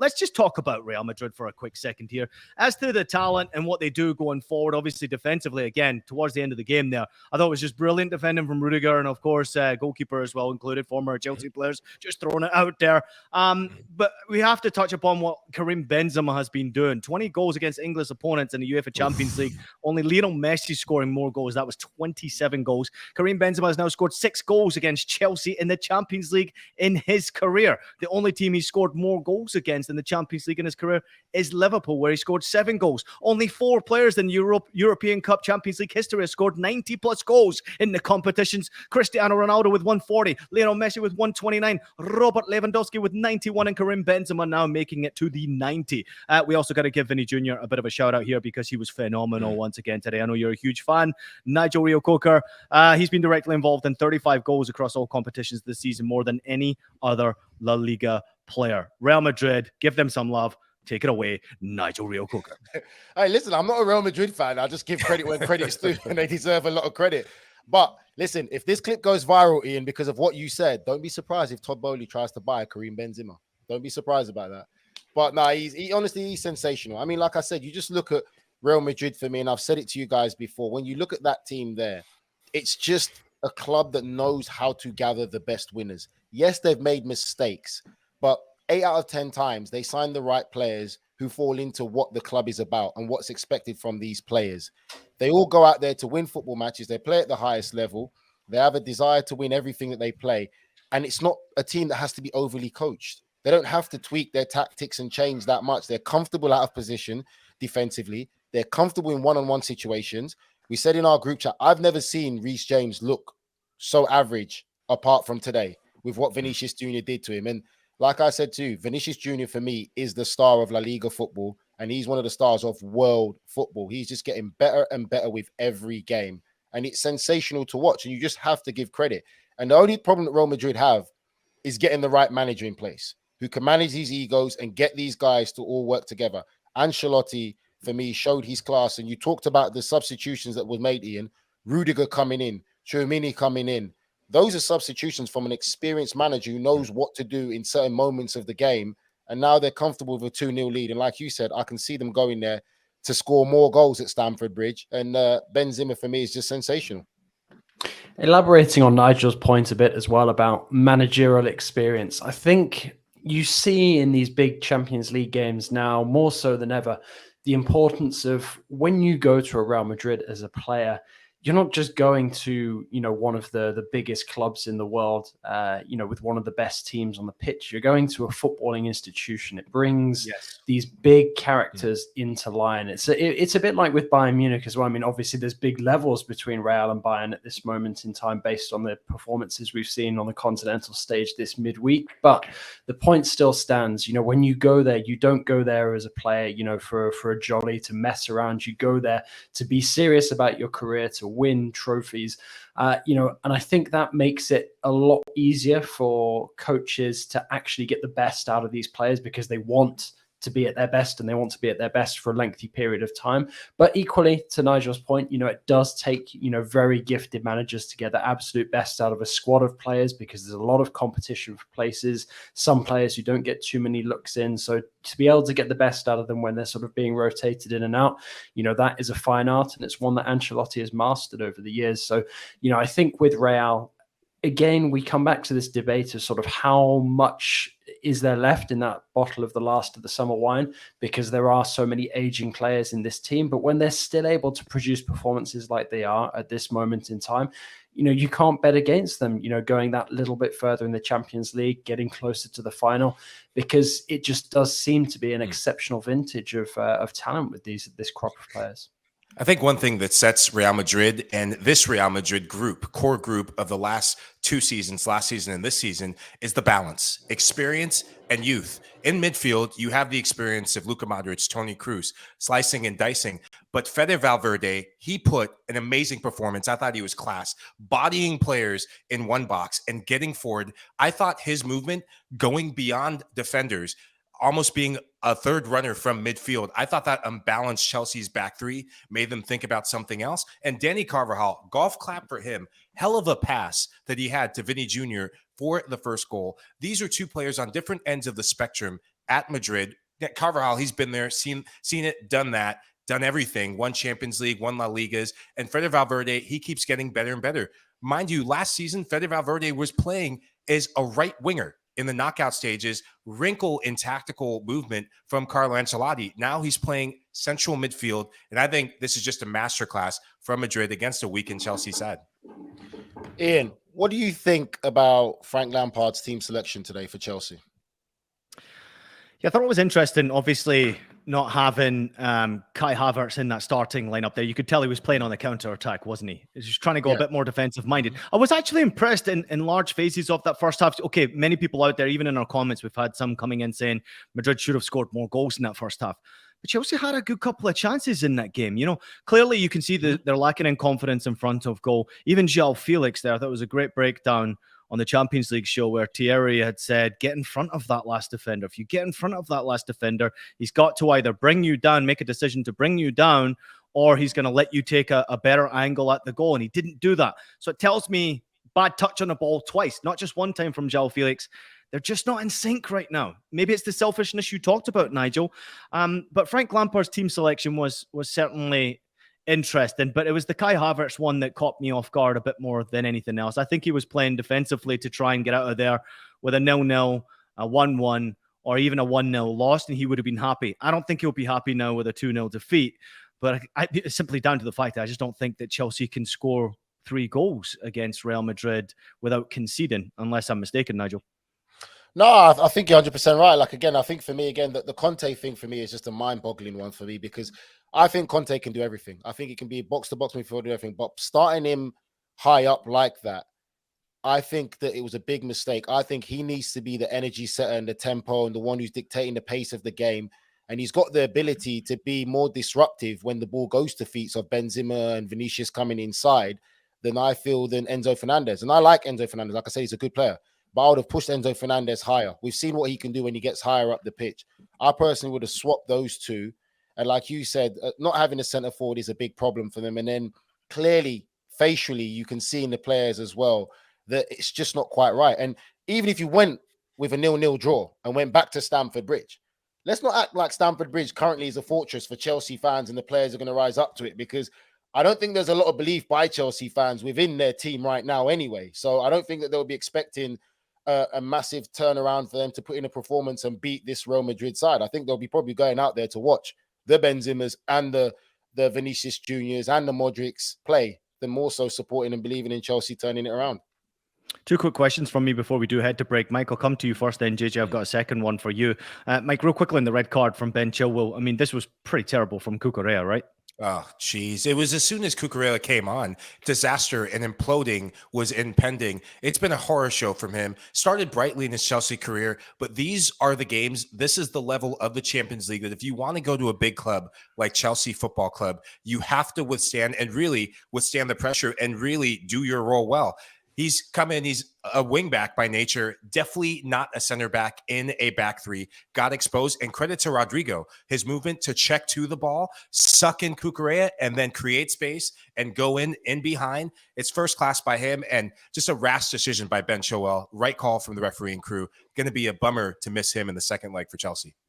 let's just talk about Real Madrid for a quick second here. As to the talent and what they do going forward, obviously defensively, again, towards the end of the game there, I thought it was just brilliant defending from Rudiger, and of course, goalkeeper as well included, former Chelsea players, just throwing it out there. But we have to touch upon what Karim Benzema has been doing. 20 goals against English opponents in the UEFA Champions League. Only Lionel Messi scoring more goals. That was 27 goals. Karim Benzema has now scored 6 goals against Chelsea in the Champions League in his career. The only team he's scored more goals against in the Champions League in his career is Liverpool, where he scored 7 goals. Only 4 players in European Cup Champions League history have scored 90 plus goals in the competitions. Cristiano Ronaldo with 140, Lionel Messi with 129, Robert Lewandowski with 91, and Karim Benzema now making it to the 90. We also got to give Vinny Jr. a bit of a shout out here because he was phenomenal once again today. I know you're a huge fan. Nigel Reo-Coker, he's been directly involved in 35 goals across all competitions this season, more than any other La Liga player. Real Madrid, give them some love. Take it away, Nigel Reo-Coker. Hey, listen, I'm not a Real Madrid fan. I just give credit when credit's due, and they deserve a lot of credit. But listen, if this clip goes viral, Ian, because of what you said, don't be surprised if Todd Bowley tries to buy Karim Benzema. Don't be surprised about that. But no, he's sensational. I mean, like I said, you just look at Real Madrid for me, and I've said it to you guys before. When you look at that team there, it's just a club that knows how to gather the best winners. Yes, they've made mistakes, but 8 out of 10 times they sign the right players who fall into what the club is about and what's expected from these players. They all go out there to win football matches. They play at the highest level. They have a desire to win everything that they play. And it's not a team that has to be overly coached. They don't have to tweak their tactics and change that much. They're comfortable out of position defensively. They're comfortable in one-on-one situations. We said in our group chat, I've never seen Reece James look so average apart from today with what Vinicius Jr. did to him. And like I said too, Vinicius Jr. for me is the star of La Liga football, and he's one of the stars of world football. He's just getting better and better with every game, and it's sensational to watch, and you just have to give credit. And the only problem that Real Madrid have is getting the right manager in place who can manage these egos and get these guys to all work together. Ancelotti, for me, showed his class, and you talked about the substitutions that was made, Ian. Rudiger coming in, Tchouaméni coming in. Those are substitutions from an experienced manager who knows what to do in certain moments of the game. And now they're comfortable with a 2-0 lead. And like you said, I can see them going there to score more goals at Stamford Bridge. And Benzema, for me, is just sensational. Elaborating on Nigel's point a bit as well about managerial experience, I think you see in these big Champions League games now, more so than ever, the importance of when you go to a Real Madrid as a player, you're not just going to, one of the biggest clubs in the world, with one of the best teams on the pitch. You're going to a footballing institution. It brings these big characters into line. It's a bit like with Bayern Munich as well. I mean, obviously there's big levels between Real and Bayern at this moment in time based on the performances we've seen on the continental stage this midweek. But the point still stands. When you go there, you don't go there as a player, for a jolly to mess around. You go there to be serious about your career, to win trophies, and I think that makes it a lot easier for coaches to actually get the best out of these players because they want to be at their best and they want to be at their best for a lengthy period of time. But equally, to Nigel's point, it does take, very gifted managers to get the absolute best out of a squad of players because there's a lot of competition for places, some players who don't get too many looks in. So to be able to get the best out of them when they're sort of being rotated in and out, that is a fine art. And it's one that Ancelotti has mastered over the years. So, I think with Real, again, we come back to this debate of sort of how much is there left in that bottle of the last of the summer wine, because there are so many aging players in this team. But when they're still able to produce performances like they are at this moment in time, you can't bet against them, going that little bit further in the Champions League, getting closer to the final, because it just does seem to be an exceptional vintage of talent with this crop of players. I think one thing that sets Real Madrid and this Real Madrid core group of the last 2 seasons, last season and this season, is the balance, experience, and youth. In midfield, you have the experience of Luka Modric, Toni Kroos, slicing and dicing. But Fede Valverde, he put an amazing performance. I thought he was class, bodying players in one box and getting forward. I thought his movement, going beyond defenders, almost being a third runner from midfield. I thought that unbalanced Chelsea's back three made them think about something else. And Danny Carvajal, golf clap for him. Hell of a pass that he had to Vinny Jr. for the first goal. These are 2 players on different ends of the spectrum at Madrid. Carvajal, he's been there, seen it, done that, done everything, won Champions League, won La Ligas, and Fede Valverde, he keeps getting better and better. Mind you, last season, Fede Valverde was playing as a right winger in the knockout stages, wrinkle in tactical movement from Carlo Ancelotti. Now he's playing central midfield, and I think this is just a masterclass from Madrid against a weakened Chelsea side. Ian, what do you think about Frank Lampard's team selection today for Chelsea? Yeah, I thought it was interesting. Obviously, not having Kai Havertz in that starting lineup there. You could tell he was playing on the counter-attack, wasn't he? He was just trying to go a bit more defensive-minded. I was actually impressed in large phases of that first half. Okay, many people out there, even in our comments, we've had some coming in saying Madrid should have scored more goals in that first half. But Chelsea had a good couple of chances in that game. You know, clearly you can see that they're lacking in confidence in front of goal. Even João Felix there, I thought it was a great breakdown on the Champions League show where Thierry had said, get in front of that last defender. If you get in front of that last defender, he's got to either bring you down, make a decision to bring you down, or he's going to let you take a better angle at the goal. And he didn't do that. So it tells me bad touch on the ball twice, not just one time from João Felix. They're just not in sync right now. Maybe it's the selfishness you talked about, Nigel. But Frank Lampard's team selection was certainly interesting, but it was the Kai Havertz one that caught me off guard a bit more than anything else. I think he was playing defensively to try and get out of there with a 0-0, a 1-1, or even a 1-0 loss, and he would have been happy. I don't think he'll be happy now with a 2-0 defeat, but it's simply down to the fact that I just don't think that Chelsea can score 3 goals against Real Madrid without conceding, unless I'm mistaken, Nigel. No, I think you're 100% right. Like, again, I think for me, again, the Conte thing for me is just a mind-boggling one for me because I think Conte can do everything. I think he can be box-to-box midfielder, do everything. But starting him high up like that, I think that it was a big mistake. I think he needs to be the energy setter and the tempo and the one who's dictating the pace of the game. And he's got the ability to be more disruptive when the ball goes to feet of Benzema and Vinicius coming inside than I feel than Enzo Fernandez. And I like Enzo Fernandez. Like I said, he's a good player. But I would have pushed Enzo Fernandez higher. We've seen what he can do when he gets higher up the pitch. I personally would have swapped those two. And like you said, not having a centre forward is a big problem for them. And then clearly, facially, you can see in the players as well that it's just not quite right. And even if you went with a 0-0 draw and went back to Stamford Bridge, let's not act like Stamford Bridge currently is a fortress for Chelsea fans and the players are going to rise up to it, because I don't think there's a lot of belief by Chelsea fans within their team right now anyway. So I don't think that they'll be expecting a massive turnaround for them to put in a performance and beat this Real Madrid side. I think they'll be probably going out there to watch the Benzemas and the Vinicius Juniors and the Modrics play, than more so supporting and believing in Chelsea turning it around. 2 quick questions from me before we do head to break. Mike, I'll come to you first, then JJ, I've got a second one for you. Mike, real quickly on the red card from Ben Chilwell. I mean, this was pretty terrible from Cucurella, right? Oh, geez. It was as soon as Cucurella came on, disaster and imploding was impending. It's been a horror show from him. Started brightly in his Chelsea career, but these are the games. This is the level of the Champions League that if you want to go to a big club like Chelsea Football Club, you have to withstand the pressure and really do your role well. He's come in, he's a wing back by nature, definitely not a center back in a back three. Got exposed, and credit to Rodrigo. His movement to check to the ball, suck in Cucurella, and then create space and go in behind. It's first class by him, and just a rash decision by Ben Chilwell. Right call from the refereeing crew. Going to be a bummer to miss him in the second leg for Chelsea.